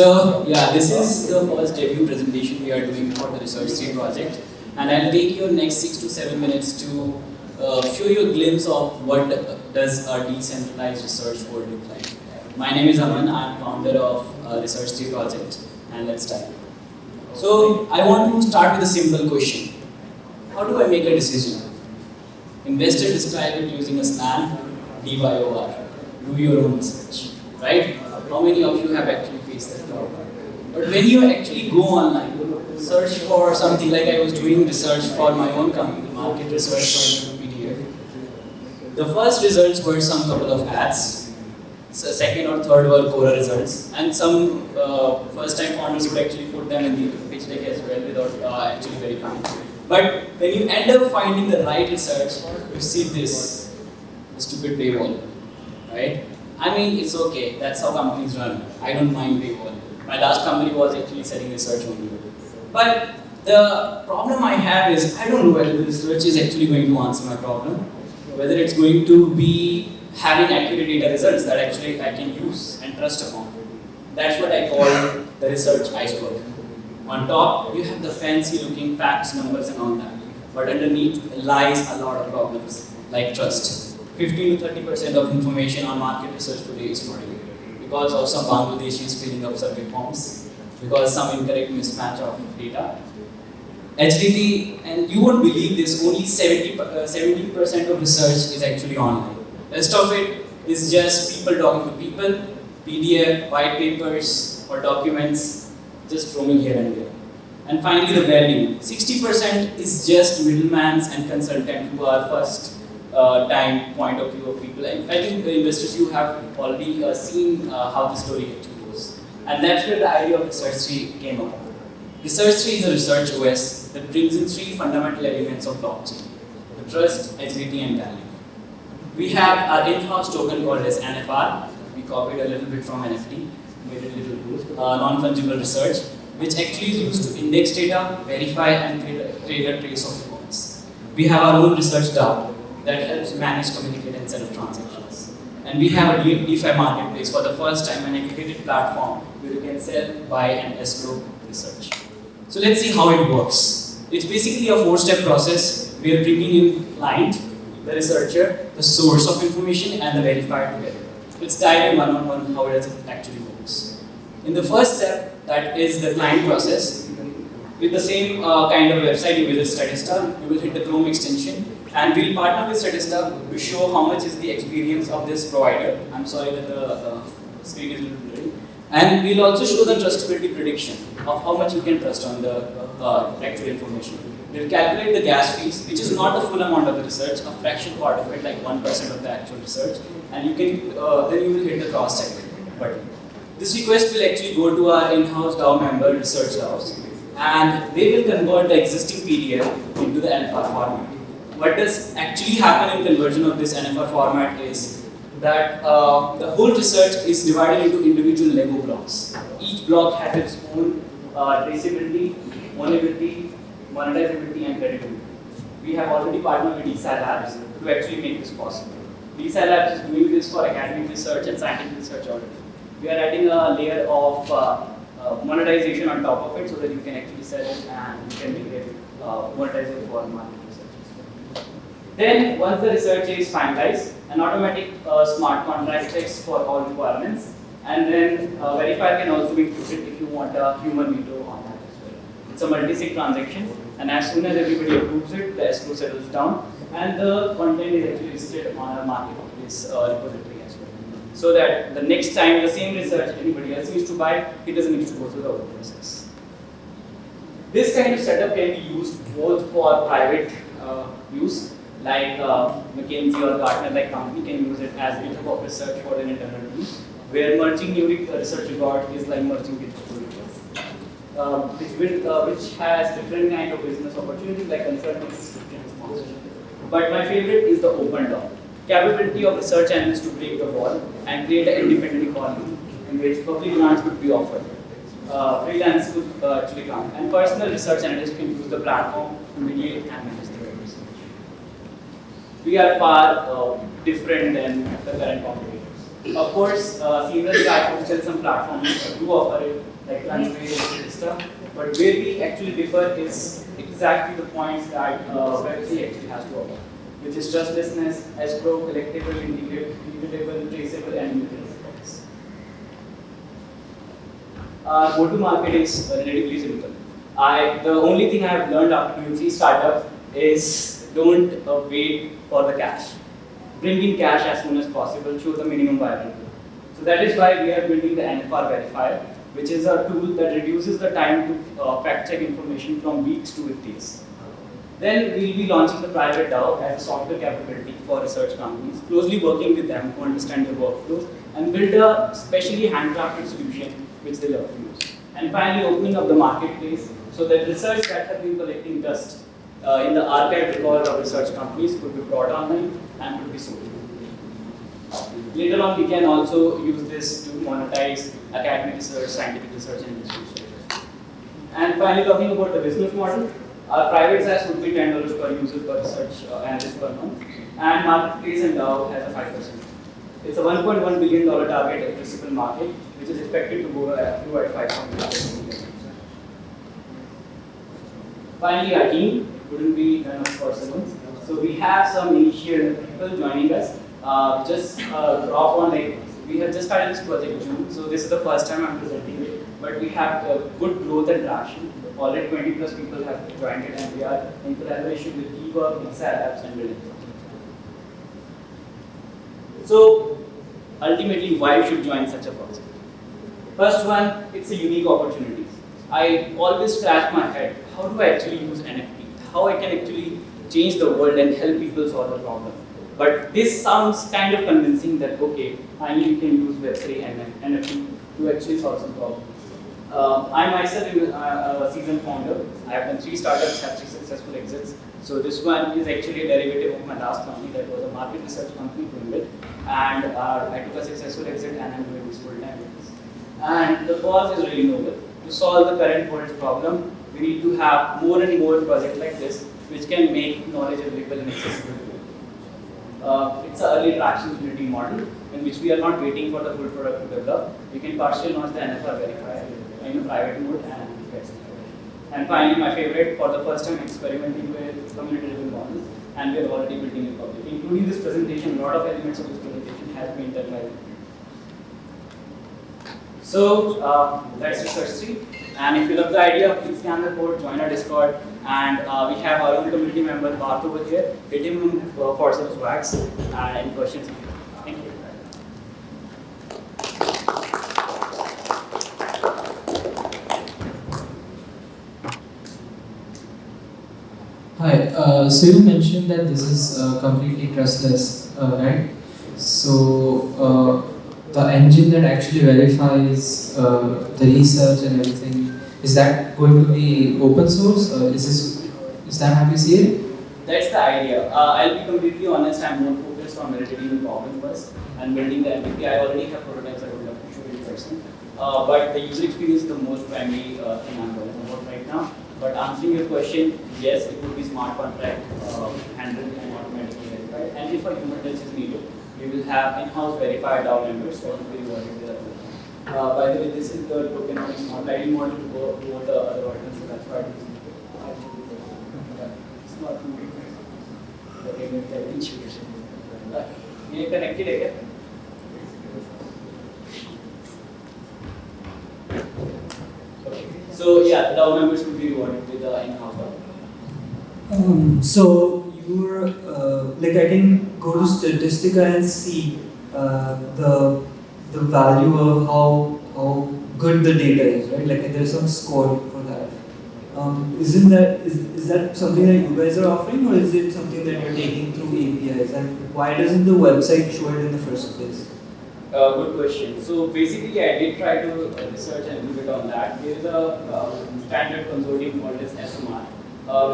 So yeah, this is the first debut presentation we are doing for the Research 3 project, and I'll take your next 6 to 7 minutes to show you a glimpse of what does a decentralized research world look like. My name is Aman, I'm founder of Research 3 project, and let's start. So I want to start with a simple question. How do I make a decision? Investors describe it using a slang, DYOR, do your own research, right? How many of you have actually faced that problem? But when you actually go online, search for something like I was doing research for my own company, market research on PDF. The first results were some couple of ads, so second or third were Quora results, and some first-time founders would actually put them in the pitch deck as well without actually verifying. But when you end up finding the right research, you see this stupid paywall, right? I mean, it's okay, that's how companies run. I don't mind paywall. My last company was actually selling research only. But the problem I have is, I don't know whether the research is actually going to answer my problem, whether it's going to be having accurate data results that actually I can use and trust upon. That's what I call the research iceberg. On top, you have the fancy looking facts, numbers and all that. But underneath lies a lot of problems, like trust. 15 to 30% of information on market research today is fraudulent because of some Bangladeshis filling up survey forms, because some incorrect mismatch of data. HDT, and you won't believe this, only 70% of research is actually online. Rest of it is just people talking to people, PDF, white papers or documents, just roaming here and there. And finally the value, 60% is just middlemans and consultant who are first time point of view of people. I think the investors, you have already seen how the story actually goes. And that's where the idea of Research 3 came up. Research 3 is a research OS that brings in 3 fundamental elements of blockchain: the trust, agility and value. We have our in-house token called as NFR. We copied a little bit from NFT, made it a little good. Non-fungible research, which actually is used to index data, verify and create a trace of reports. We have our own research DAO that helps manage, communicate and settle transactions. And we have a DeFi marketplace for the first time, an aggregated platform where you can sell, buy and escrow research. So let's see how it works. It's basically a 4-step process. We are bringing in client, the researcher, the source of information and the verifier together. Let's dive in one-on-one how does it actually works. In the first step, that is the client process. With the same kind of website, you visit Statista, you will hit the Chrome extension, and we'll partner with Statista to show how much is the experience of this provider. I'm sorry that the screen is a little blurry. And we'll also show the trustability prediction of how much you can trust on the actual information. We'll calculate the gas fees, which is not the full amount of the research, a fraction part of it, like 1% of the actual research, and you can then you will hit the cross-check button. This request will actually go to our in-house DAO member, Research DAOs, and they will convert the existing PDF into the NFR format. What does actually happen in conversion of this NFR format is that the whole research is divided into individual Lego blocks. Each block has its own traceability, ownability, monetizability and credibility. We have already partnered with DSA Labs to actually make this possible. DSA Labs is doing this for academic research and scientific research already. We are adding a layer of monetization on top of it so that you can actually sell it and you can make it monetizable for market research. Then once the research is finalized, an automatic smart contract checks for all requirements, and then verifier can also be included if you want a human veto on that as well. It's a multi-sig transaction, and as soon as everybody approves it, the escrow settles down, and the content is actually listed on our marketplace repository as well. So that the next time the same research anybody else needs to buy, it doesn't need to go through the whole process. This kind of setup can be used both for private use, like McKinsey or Gartner like company can use it as GitHub of research for an internal use, where merging new research record is like merging GitHub records, which has different kind of business opportunities like consulting, subscription, and sponsorship. But my favorite is the open DAO. Capability of research analysts to break the wall and create an independent economy in which public grants could be offered. Freelance could actually grant, and personal research analysts can use the platform to mediate and manage their research. We are far different than the current competitors. Of course, seamless platforms, still some platforms do offer it, like transparency and stuff. But where we actually differ is exactly the points that Web3 actually has to offer, which is trustlessness, escrow, collectible, integrable, traceable, and immutable. Our go-to-market is relatively simple. The only thing I have learned after doing 3 startups is don't wait for the cash. Bring in cash as soon as possible, show the minimum viable tool. So that is why we are building the NFR verifier, which is a tool that reduces the time to fact-check information from weeks to days. Then we will be launching the private DAO as a software capability for research companies, closely working with them to understand their workflows and build a specially handcrafted solution which they love to use. And finally, opening up the marketplace so that research that have been collecting dust in the archived record of research companies could be brought online and could be sold. Later on, we can also use this to monetize academic research, scientific research, and research. And finally, talking about the business model, our private SaaS would be $10 per user per research analyst per month, and marketplace and DAO has a 5%. It's a $1.1 billion target addressable market, which is expected to grow at 5%. Finally, our team wouldn't be done for seconds. So we have some initial people joining us. Drop on we have just started this project in June, so this is the first time I'm presenting it. But we have good growth and traction. Already 20 plus people have joined it, and we are in collaboration with eWork, Visa Labs, and Brilliant. So ultimately, why you should join such a project? First one, it's a unique opportunity. I always scratch my head, how do I actually use NFT? How I can actually change the world and help people solve a problem. But this sounds kind of convincing that, okay, finally you can use Web3 and NFT to actually solve some problems. I myself am a seasoned founder. I have done 3 startups, have 3 successful exits. So this one is actually a derivative of my last company that was a market research company doing it. And I took a successful exit and I'm doing this full time with this. And the cause is really noble. To solve the current world's problem, we need to have more and more projects like this, which can make knowledge available and accessible to people. It's an early traction community model in which we are not waiting for the full product to develop. We can partially launch the NFR verifier in a private mode and get started. And finally, my favorite, for the first time experimenting with community-driven models, and we are already building it public. Including this presentation, a lot of elements of this presentation has been internalized. So that's research 3. And if you love the idea, please scan the code, join our Discord, and we have our own community member Bart over here. Hit him for some swags and any questions. Thank you. Hi, so you mentioned that this is completely trustless, right? So the engine that actually verifies the research and everything, is that going to be open source? Is that how you see it? That's the idea. I'll be completely honest, I'm more focused on validating the problem first and building the MVP. I already have prototypes I would love to show you in person. But the user experience is the most primary thing I'm working about right now. But answering your question, yes, it would be smart contract handled and automatically verified. And if a human touch is needed, we will have in-house verified DAO members that will be rewarded with a token. By the way, this is the tokenomics model. I didn't want to go over the other ordinance, so that's why I'm using it. It's not moving. Okay, maybe I didn't shoot it. Are connected again? Okay. So yeah, the DAO members will be rewarded with the in-house DAO. So you're like I can go to Statistica and see the value of how good the data is, right? Like there's some score for that. Is that something that you guys are offering, or is it something that you're taking through APIs? And why doesn't the website show it in the first place? Good question. So basically, I did try to research a little bit on that. There is a standard consortium called as SMR,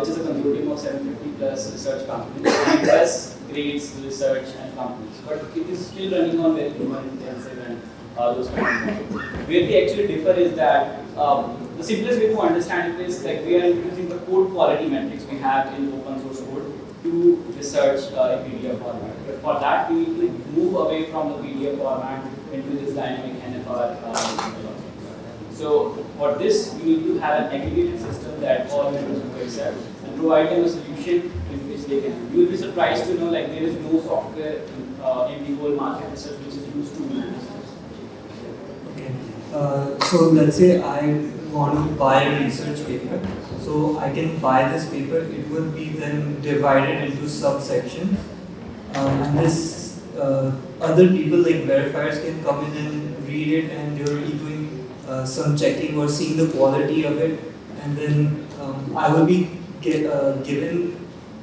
which is a consortium of 750 plus research companies, and plus grades, research, and companies. But it is still running on very human intensive and those kind of models. Where we actually differ is that the simplest way to understand it is like we are using the code quality metrics we have in open source code to research in PDF format. But for that, we need to move away from the PDF format into this dynamic NFR. So for this, we need to have an aggregated system that all members will accept and provide them a solution in which they can. You will be surprised to know like there is no software in the whole market research which is used to manage this. Okay. So let's say I want to buy a research paper. So I can buy this paper. It will be then divided into subsections, and this other people like verifiers can come in and read it, and they'll be doing some checking or seeing the quality of it, and then I will be given.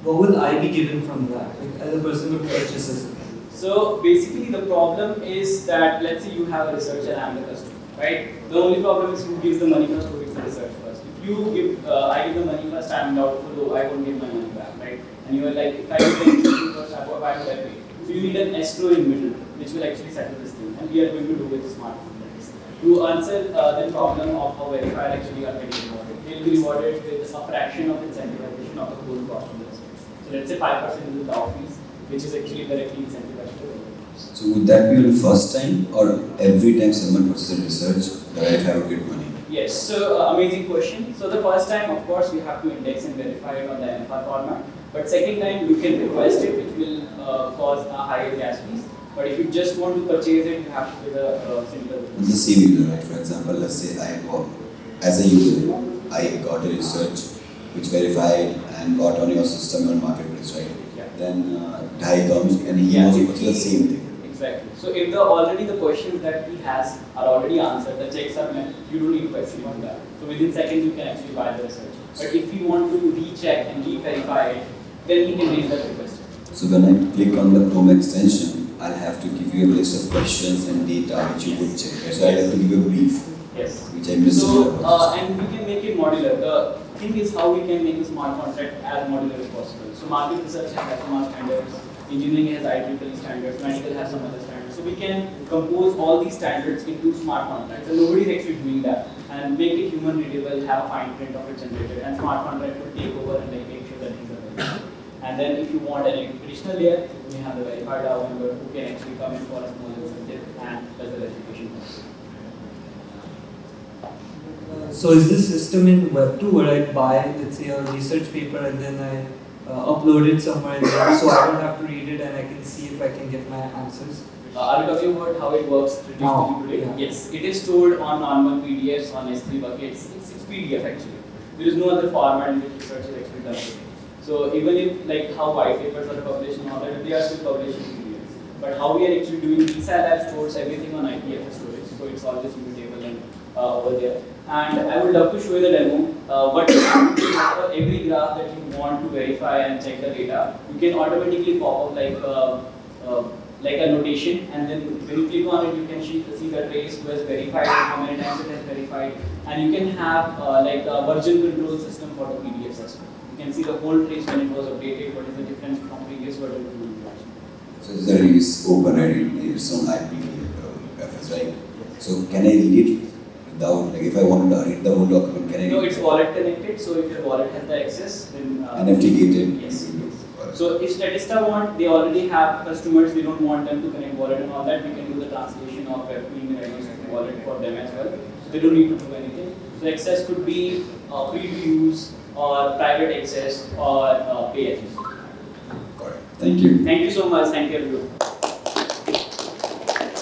What will I be given from that? Like, as a person who purchases it. So basically the problem is that let's say you have a researcher and I'm the customer, right? The only problem is who gives the money first, who gives the research first. If you give, I give the money first, I'm doubtful, oh, I won't get my money back, right? And you are like, if I give the research first, why would I pay? So you need an escrow in middle, which will actually settle this thing, and we are going to do with smart contracts. To answer the problem of how verifier actually are getting rewarded, they'll be rewarded with a fraction of incentivization of the whole cost of the research. So let's say 5% is the DAO fees, which is actually directly incentivized to developers. So would that be on the first time or every time someone purchases research, the verifier would get money? Yes, so amazing question. So the first time, of course, we have to index and verify it on the NFR format. But second time, you can request it, which will cause a higher gas fees. But if you just want to purchase it, you have to pay the simple. The same user, right? For example, let's say as a user, I got a research which verified and got on your system or marketplace, right? Yeah. Then Dhai comes and he also purchases the same thing. Exactly. So if already the questions that he has are already answered, the checks are met, you don't need question on that. So within seconds you can actually buy the research. But if you want to recheck and re-verify it, then he can raise that request. So when I click on the Chrome extension, I'll have to give you a list of questions and data which you would check. Right? So I'll have to give you a brief. Yes. Which I missed. So and we can make it modular. The thing is how we can make the smart contract as modular as possible. So market research has SMR standards, engineering has IEEE standards, medical has some other standards. So we can compose all these standards into smart contracts, and nobody is actually doing that. And make it human readable, have a fine print of it generated, and smart contract will take over and make sure that these are verified. And then if you want an additional layer, we have the verified DAO member who can actually come in for a small incentive and does the verification process. So is this system in Web2 where I buy, let's say, a research paper and then I upload it somewhere in there, so I don't have to read it and I can see if I can get my answers? Are you talking about how it works traditionally today? Yeah. Yes, it is stored on normal PDFs, on S3 buckets. It's PDF actually. There is no other format in which research is actually done today. So even if like how white papers are published and all that, they are still published in PDFs. But how we are actually doing, ESA Lab stores everything on IPFS storage, so it's always immutable and over there. And I would love to show you the demo. What you can do for every graph that you want to verify and check the data, you can automatically pop up like a notation, and then when you click on it, you can see the trace who has verified, how many times it has verified, and you can have like a version control system for the PDF system. You can see the whole trace when it was updated, what is the difference from previous version to new version. So there is open ID, it's on IPFS, right? So can I read it without, like if I wanted to read the whole document, can I? No, it's wallet connected, so if your wallet has the access, then NFT gated. Yes. So if Statista want, they already have customers, we don't want them to connect wallet and all that, we can do the translation of Web3 wallet for them as well. So they don't need to do anything. So access could be free to use or private access or pay access. Got it. Thank you. Thank you so much. Thank you everyone.